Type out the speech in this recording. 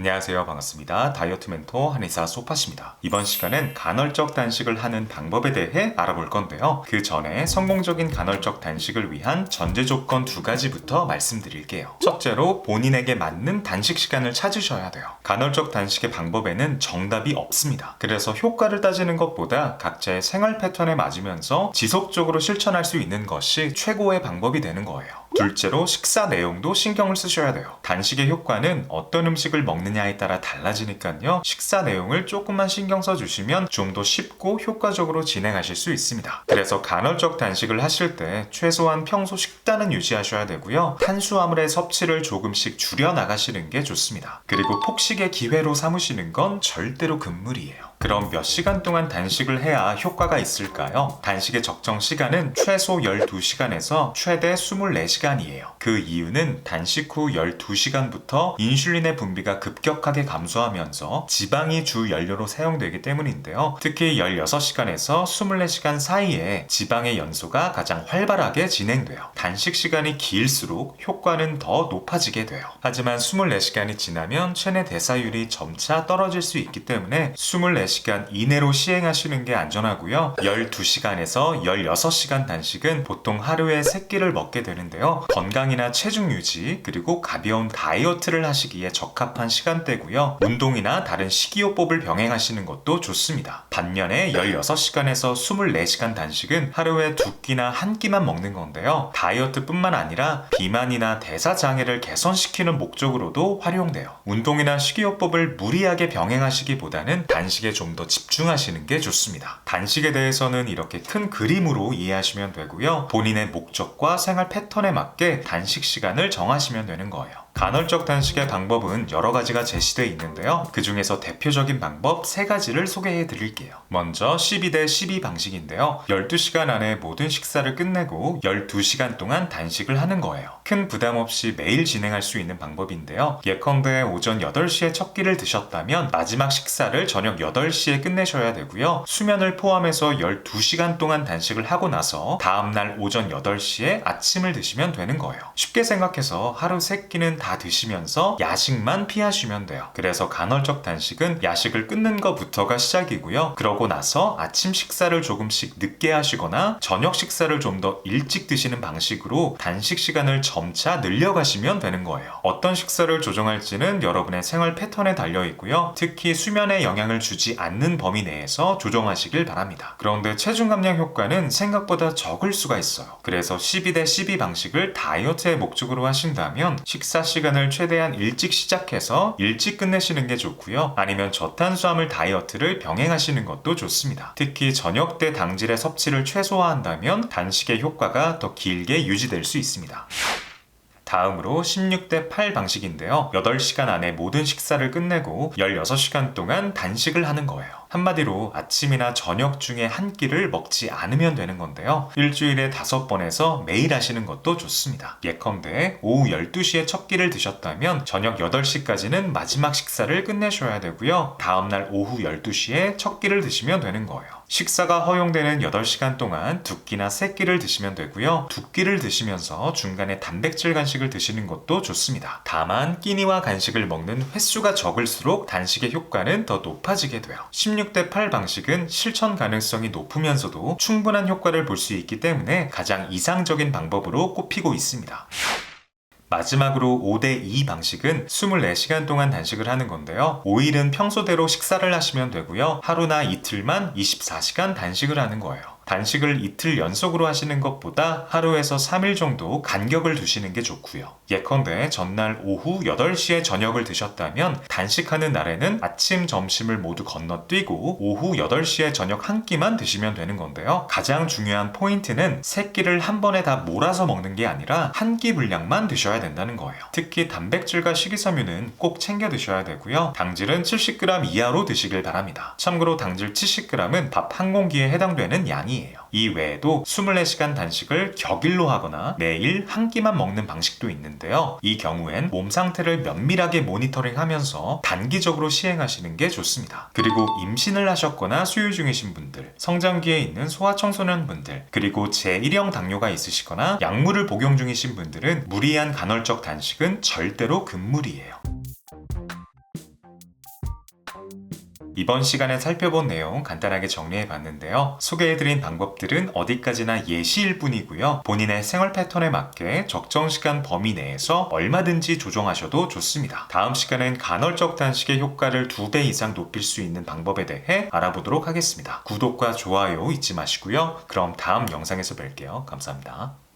안녕하세요. 반갑습니다. 다이어트 멘토 한의사 소파씨입니다. 이번 시간은 간헐적 단식을 하는 방법에 대해 알아볼 건데요. 그 전에 성공적인 간헐적 단식을 위한 전제 조건 두 가지부터 말씀드릴게요. 첫째로 본인에게 맞는 단식 시간을 찾으셔야 돼요. 간헐적 단식의 방법에는 정답이 없습니다. 그래서 효과를 따지는 것보다 각자의 생활 패턴에 맞으면서 지속적으로 실천할 수 있는 것이 최고의 방법이 되는 거예요. 둘째로 식사 내용도 신경을 쓰셔야 돼요. 단식의 효과는 어떤 음식을 먹느냐에 따라 달라지니까요. 식사 내용을 조금만 신경 써주시면 좀 더 쉽고 효과적으로 진행하실 수 있습니다. 그래서 간헐적 단식을 하실 때 최소한 평소 식단은 유지하셔야 되고요. 탄수화물의 섭취를 조금씩 줄여 나가시는 게 좋습니다. 그리고 폭식의 기회로 삼으시는 건 절대로 금물이에요. 그럼 몇 시간 동안 단식을 해야 효과가 있을까요? 단식의 적정 시간은 최소 12시간에서 최대 24시간이에요. 그 이유는 단식 후 12시간부터 인슐린의 분비가 급격하게 감소하면서 지방이 주 연료로 사용되기 때문인데요. 특히 16시간에서 24시간 사이에 지방의 연소가 가장 활발하게 진행돼요. 단식 시간이 길수록 효과는 더 높아지게 돼요. 하지만 24시간이 지나면 체내 대사율이 점차 떨어질 수 있기 때문에 24시간 이내로 시행하시는 게 안전하고요. 12시간에서 16시간 단식은 보통 하루에 3끼를 먹게 되는데요. 건강이나 체중 유지 그리고 가벼운 다이어트를 하시기에 적합한 시간대고요. 운동이나 다른 식이요법을 병행하시는 것도 좋습니다. 반면에 16시간에서 24시간 단식은 하루에 2끼나 1끼만 먹는 건데요. 다이어트뿐만 아니라 비만이나 대사장애를 개선시키는 목적으로도 활용돼요. 운동이나 식이요법을 무리하게 병행하시기보다는 단식에 좀 더 집중하시는 게 좋습니다. 단식에 대해서는 이렇게 큰 그림으로 이해하시면 되고요. 본인의 목적과 생활 패턴에 맞게 단식 시간을 정하시면 되는 거예요. 간헐적 단식의 방법은 여러 가지가 제시되어 있는데요. 그 중에서 대표적인 방법 3가지를 소개해 드릴게요. 먼저 12대12 방식인데요. 12시간 안에 모든 식사를 끝내고 12시간 동안 단식을 하는 거예요. 큰 부담 없이 매일 진행할 수 있는 방법인데요. 예컨대 오전 8시에 첫 끼를 드셨다면 마지막 식사를 저녁 8시에 끝내셔야 되고요. 수면을 포함해서 12시간 동안 단식을 하고 나서 다음날 오전 8시에 아침을 드시면 되는 거예요. 쉽게 생각해서 하루 3끼는 다 드시면서 야식만 피하시면 돼요. 그래서 간헐적 단식은 야식을 끊는 것부터가 시작이고요. 그러고 나서 아침 식사를 조금씩 늦게 하시거나 저녁 식사를 좀 더 일찍 드시는 방식으로 단식 시간을 점차 늘려가시면 되는 거예요. 어떤 식사를 조정할지는 여러분의 생활 패턴에 달려 있고요. 특히 수면에 영향을 주지 않는 범위 내에서 조정하시길 바랍니다. 그런데 체중 감량 효과는 생각보다 적을 수가 있어요. 그래서 12대12 방식을 다이어트의 목적으로 하신다면 식사 시간을 최대한 일찍 시작해서 일찍 끝내시는 게 좋고요. 아니면 저탄수화물 다이어트를 병행하시는 것도 좋습니다. 특히 저녁 때 당질의 섭취를 최소화한다면 단식의 효과가 더 길게 유지될 수 있습니다. 다음으로 16대8 방식인데요. 8시간 안에 모든 식사를 끝내고 16시간 동안 단식을 하는 거예요. 한마디로 아침이나 저녁 중에 한 끼를 먹지 않으면 되는 건데요. 일주일에 5번에서 매일 하시는 것도 좋습니다. 예컨대 오후 12시에 첫 끼를 드셨다면 저녁 8시까지는 마지막 식사를 끝내셔야 되고요. 다음날 오후 12시에 첫 끼를 드시면 되는 거예요. 식사가 허용되는 8시간 동안 2끼나 3끼를 드시면 되고요. 2끼를 드시면서 중간에 단백질 간식을 드시는 것도 좋습니다. 다만 끼니와 간식을 먹는 횟수가 적을수록 단식의 효과는 더 높아지게 돼요. 16대8 방식은 실천 가능성이 높으면서도 충분한 효과를 볼 수 있기 때문에 가장 이상적인 방법으로 꼽히고 있습니다. 마지막으로 5대2 방식은 24시간 동안 단식을 하는 건데요. 5일은 평소대로 식사를 하시면 되고요. 하루나 이틀만 24시간 단식을 하는 거예요. 단식을 이틀 연속으로 하시는 것보다 하루에서 3일 정도 간격을 두시는 게 좋고요. 예컨대 전날 오후 8시에 저녁을 드셨다면 단식하는 날에는 아침, 점심을 모두 건너뛰고 오후 8시에 저녁 한 끼만 드시면 되는 건데요. 가장 중요한 포인트는 3끼를 한 번에 다 몰아서 먹는 게 아니라 한 끼 분량만 드셔야 된다는 거예요. 특히 단백질과 식이섬유는 꼭 챙겨 드셔야 되고요. 당질은 70g 이하로 드시길 바랍니다. 참고로 당질 70g은 밥 한 공기에 해당되는 양이에요. 이 외에도 24시간 단식을 격일로 하거나 매일 한 끼만 먹는 방식도 있는데요. 이 경우엔 몸 상태를 면밀하게 모니터링하면서 단기적으로 시행하시는 게 좋습니다. 그리고 임신을 하셨거나 수유 중이신 분들, 성장기에 있는 소아청소년분들, 그리고 제1형 당뇨가 있으시거나 약물을 복용 중이신 분들은 무리한 간헐적 단식은 절대로 금물이에요. 이번 시간에 살펴본 내용 간단하게 정리해 봤는데요. 소개해드린 방법들은 어디까지나 예시일 뿐이고요. 본인의 생활 패턴에 맞게 적정 시간 범위 내에서 얼마든지 조정하셔도 좋습니다. 다음 시간엔 간헐적 단식의 효과를 2배 이상 높일 수 있는 방법에 대해 알아보도록 하겠습니다. 구독과 좋아요 잊지 마시고요. 그럼 다음 영상에서 뵐게요. 감사합니다.